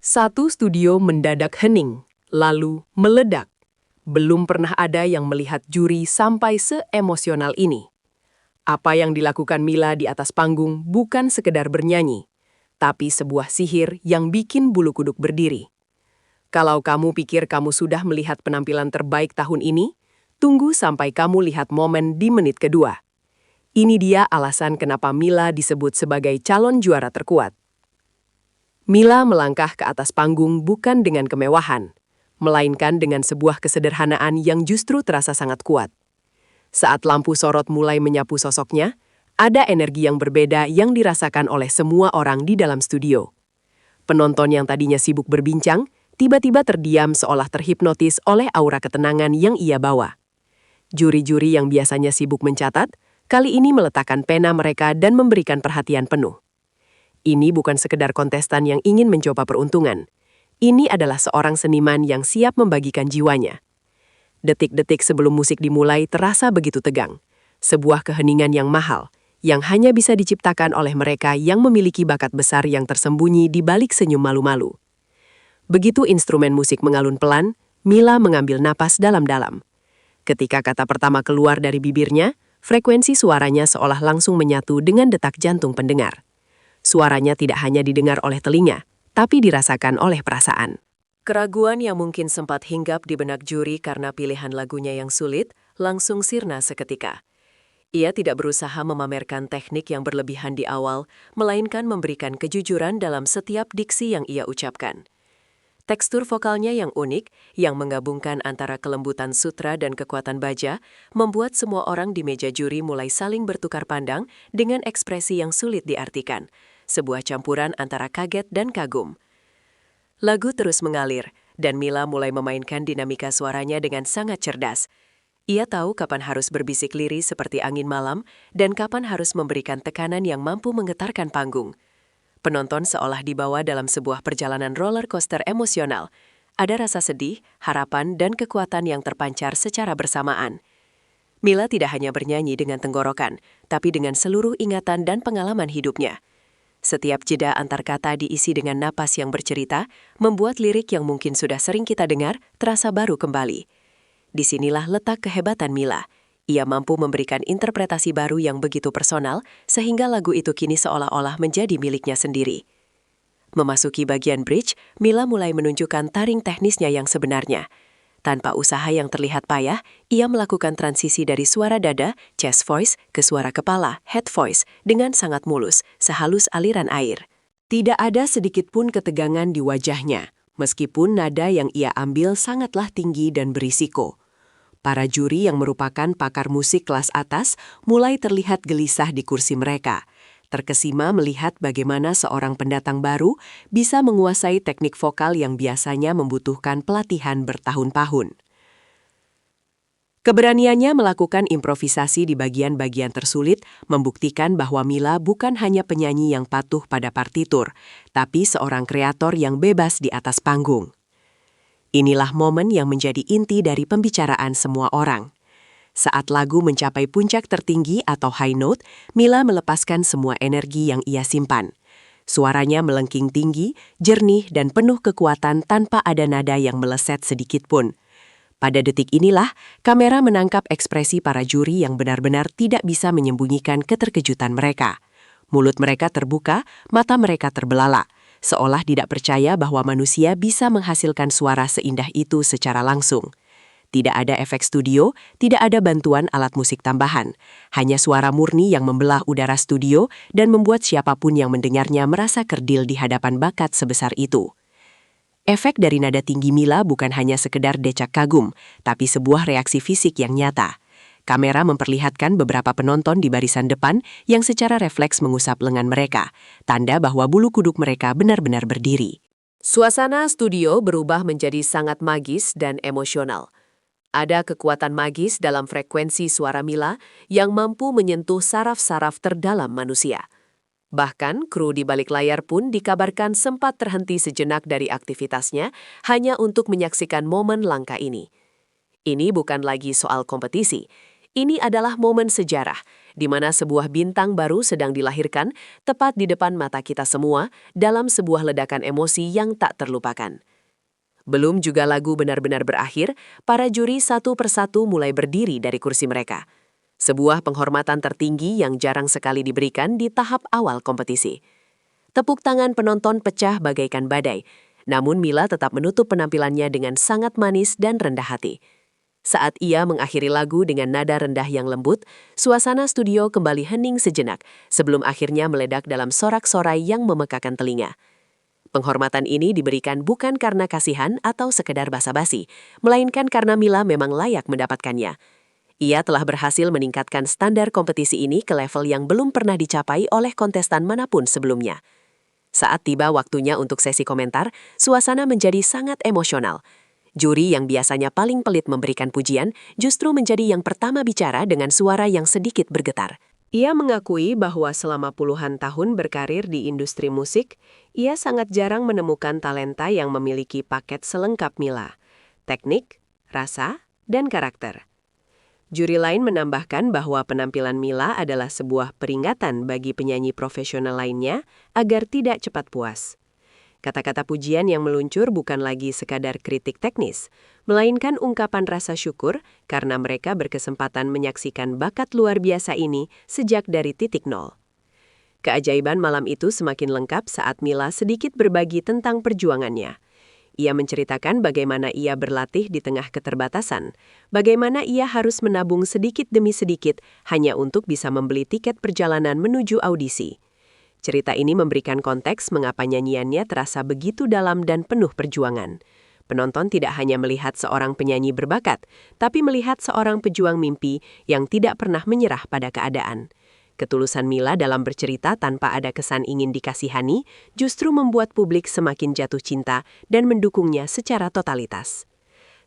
Satu studio mendadak hening, lalu meledak. Belum pernah ada yang melihat juri sampai seemosional ini. Apa yang dilakukan Mila di atas panggung bukan sekedar bernyanyi, tapi sebuah sihir yang bikin bulu kuduk berdiri. Kalau kamu pikir kamu sudah melihat penampilan terbaik tahun ini, tunggu sampai kamu lihat momen di menit kedua. Ini dia alasan kenapa Mila disebut sebagai calon juara terkuat. Mila melangkah ke atas panggung bukan dengan kemewahan, melainkan dengan sebuah kesederhanaan yang justru terasa sangat kuat. Saat lampu sorot mulai menyapu sosoknya, ada energi yang berbeda yang dirasakan oleh semua orang di dalam studio. Penonton yang tadinya sibuk berbincang, tiba-tiba terdiam seolah terhipnotis oleh aura ketenangan yang ia bawa. Juri-juri yang biasanya sibuk mencatat, kali ini meletakkan pena mereka dan memberikan perhatian penuh. Ini bukan sekedar kontestan yang ingin mencoba peruntungan. Ini adalah seorang seniman yang siap membagikan jiwanya. Detik-detik sebelum musik dimulai terasa begitu tegang. Sebuah keheningan yang mahal, yang hanya bisa diciptakan oleh mereka yang memiliki bakat besar yang tersembunyi di balik senyum malu-malu. Begitu instrumen musik mengalun pelan, Mila mengambil napas dalam-dalam. Ketika kata pertama keluar dari bibirnya, frekuensi suaranya seolah langsung menyatu dengan detak jantung pendengar. Suaranya tidak hanya didengar oleh telinga, tapi dirasakan oleh perasaan. Keraguan yang mungkin sempat hinggap di benak juri karena pilihan lagunya yang sulit, langsung sirna seketika. Ia tidak berusaha memamerkan teknik yang berlebihan di awal, melainkan memberikan kejujuran dalam setiap diksi yang ia ucapkan. Tekstur vokalnya yang unik, yang menggabungkan antara kelembutan sutra dan kekuatan baja, membuat semua orang di meja juri mulai saling bertukar pandang dengan ekspresi yang sulit diartikan. Sebuah campuran antara kaget dan kagum. Lagu terus mengalir, dan Mila mulai memainkan dinamika suaranya dengan sangat cerdas. Ia tahu kapan harus berbisik lirih seperti angin malam, dan kapan harus memberikan tekanan yang mampu menggetarkan panggung. Penonton seolah dibawa dalam sebuah perjalanan roller coaster emosional. Ada rasa sedih, harapan, dan kekuatan yang terpancar secara bersamaan. Mila tidak hanya bernyanyi dengan tenggorokan, tapi dengan seluruh ingatan dan pengalaman hidupnya. Setiap jeda antar kata diisi dengan napas yang bercerita, membuat lirik yang mungkin sudah sering kita dengar terasa baru kembali. Disinilah letak kehebatan Mila. Ia mampu memberikan interpretasi baru yang begitu personal, sehingga lagu itu kini seolah-olah menjadi miliknya sendiri. Memasuki bagian bridge, Mila mulai menunjukkan taring teknisnya yang sebenarnya. Tanpa usaha yang terlihat payah, ia melakukan transisi dari suara dada, chest voice, ke suara kepala, head voice, dengan sangat mulus, sehalus aliran air. Tidak ada sedikit pun ketegangan di wajahnya, meskipun nada yang ia ambil sangatlah tinggi dan berisiko. Para juri yang merupakan pakar musik kelas atas mulai terlihat gelisah di kursi mereka. Terkesima melihat bagaimana seorang pendatang baru bisa menguasai teknik vokal yang biasanya membutuhkan pelatihan bertahun-tahun. Keberaniannya melakukan improvisasi di bagian-bagian tersulit membuktikan bahwa Mila bukan hanya penyanyi yang patuh pada partitur, tapi seorang kreator yang bebas di atas panggung. Inilah momen yang menjadi inti dari pembicaraan semua orang. Saat lagu mencapai puncak tertinggi atau high note, Mila melepaskan semua energi yang ia simpan. Suaranya melengking tinggi, jernih dan penuh kekuatan tanpa ada nada yang meleset sedikit pun. Pada detik inilah, kamera menangkap ekspresi para juri yang benar-benar tidak bisa menyembunyikan keterkejutan mereka. Mulut mereka terbuka, mata mereka terbelalak, seolah tidak percaya bahwa manusia bisa menghasilkan suara seindah itu secara langsung. Tidak ada efek studio, tidak ada bantuan alat musik tambahan. Hanya suara murni yang membelah udara studio dan membuat siapapun yang mendengarnya merasa kerdil di hadapan bakat sebesar itu. Efek dari nada tinggi Mila bukan hanya sekedar decak kagum, tapi sebuah reaksi fisik yang nyata. Kamera memperlihatkan beberapa penonton di barisan depan yang secara refleks mengusap lengan mereka, tanda bahwa bulu kuduk mereka benar-benar berdiri. Suasana studio berubah menjadi sangat magis dan emosional. Ada kekuatan magis dalam frekuensi suara Mila yang mampu menyentuh saraf-saraf terdalam manusia. Bahkan, kru di balik layar pun dikabarkan sempat terhenti sejenak dari aktivitasnya hanya untuk menyaksikan momen langka ini. Ini bukan lagi soal kompetisi. Ini adalah momen sejarah, di mana sebuah bintang baru sedang dilahirkan tepat di depan mata kita semua dalam sebuah ledakan emosi yang tak terlupakan. Belum juga lagu benar-benar berakhir, para juri satu persatu mulai berdiri dari kursi mereka. Sebuah penghormatan tertinggi yang jarang sekali diberikan di tahap awal kompetisi. Tepuk tangan penonton pecah bagaikan badai, namun Mila tetap menutup penampilannya dengan sangat manis dan rendah hati. Saat ia mengakhiri lagu dengan nada rendah yang lembut, suasana studio kembali hening sejenak sebelum akhirnya meledak dalam sorak-sorai yang memekakan telinga. Penghormatan ini diberikan bukan karena kasihan atau sekedar basa-basi, melainkan karena Mila memang layak mendapatkannya. Ia telah berhasil meningkatkan standar kompetisi ini ke level yang belum pernah dicapai oleh kontestan manapun sebelumnya. Saat tiba waktunya untuk sesi komentar, suasana menjadi sangat emosional. Juri yang biasanya paling pelit memberikan pujian justru menjadi yang pertama bicara dengan suara yang sedikit bergetar. Ia mengakui bahwa selama puluhan tahun berkarir di industri musik, ia sangat jarang menemukan talenta yang memiliki paket selengkap Mila: teknik, rasa, dan karakter. Juri lain menambahkan bahwa penampilan Mila adalah sebuah peringatan bagi penyanyi profesional lainnya agar tidak cepat puas. Kata-kata pujian yang meluncur bukan lagi sekadar kritik teknis, melainkan ungkapan rasa syukur karena mereka berkesempatan menyaksikan bakat luar biasa ini sejak dari titik nol. Keajaiban malam itu semakin lengkap saat Mila sedikit berbagi tentang perjuangannya. Ia menceritakan bagaimana ia berlatih di tengah keterbatasan, bagaimana ia harus menabung sedikit demi sedikit hanya untuk bisa membeli tiket perjalanan menuju audisi. Cerita ini memberikan konteks mengapa nyanyiannya terasa begitu dalam dan penuh perjuangan. Penonton tidak hanya melihat seorang penyanyi berbakat, tapi melihat seorang pejuang mimpi yang tidak pernah menyerah pada keadaan. Ketulusan Mila dalam bercerita tanpa ada kesan ingin dikasihani justru membuat publik semakin jatuh cinta dan mendukungnya secara totalitas.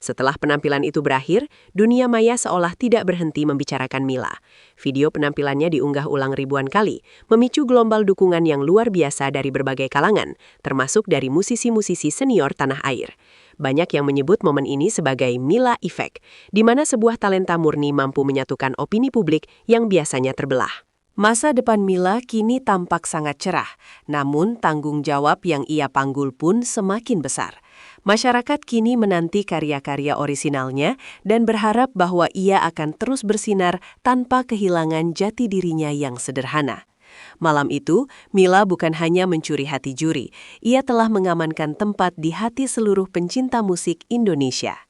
Setelah penampilan itu berakhir, dunia maya seolah tidak berhenti membicarakan Mila. Video penampilannya diunggah ulang ribuan kali, memicu gelombang dukungan yang luar biasa dari berbagai kalangan, termasuk dari musisi-musisi senior tanah air. Banyak yang menyebut momen ini sebagai Mila Effect, di mana sebuah talenta murni mampu menyatukan opini publik yang biasanya terbelah. Masa depan Mila kini tampak sangat cerah, namun tanggung jawab yang ia panggul pun semakin besar. Masyarakat kini menanti karya-karya orisinalnya dan berharap bahwa ia akan terus bersinar tanpa kehilangan jati dirinya yang sederhana. Malam itu, Mila bukan hanya mencuri hati juri, ia telah mengamankan tempat di hati seluruh pencinta musik Indonesia.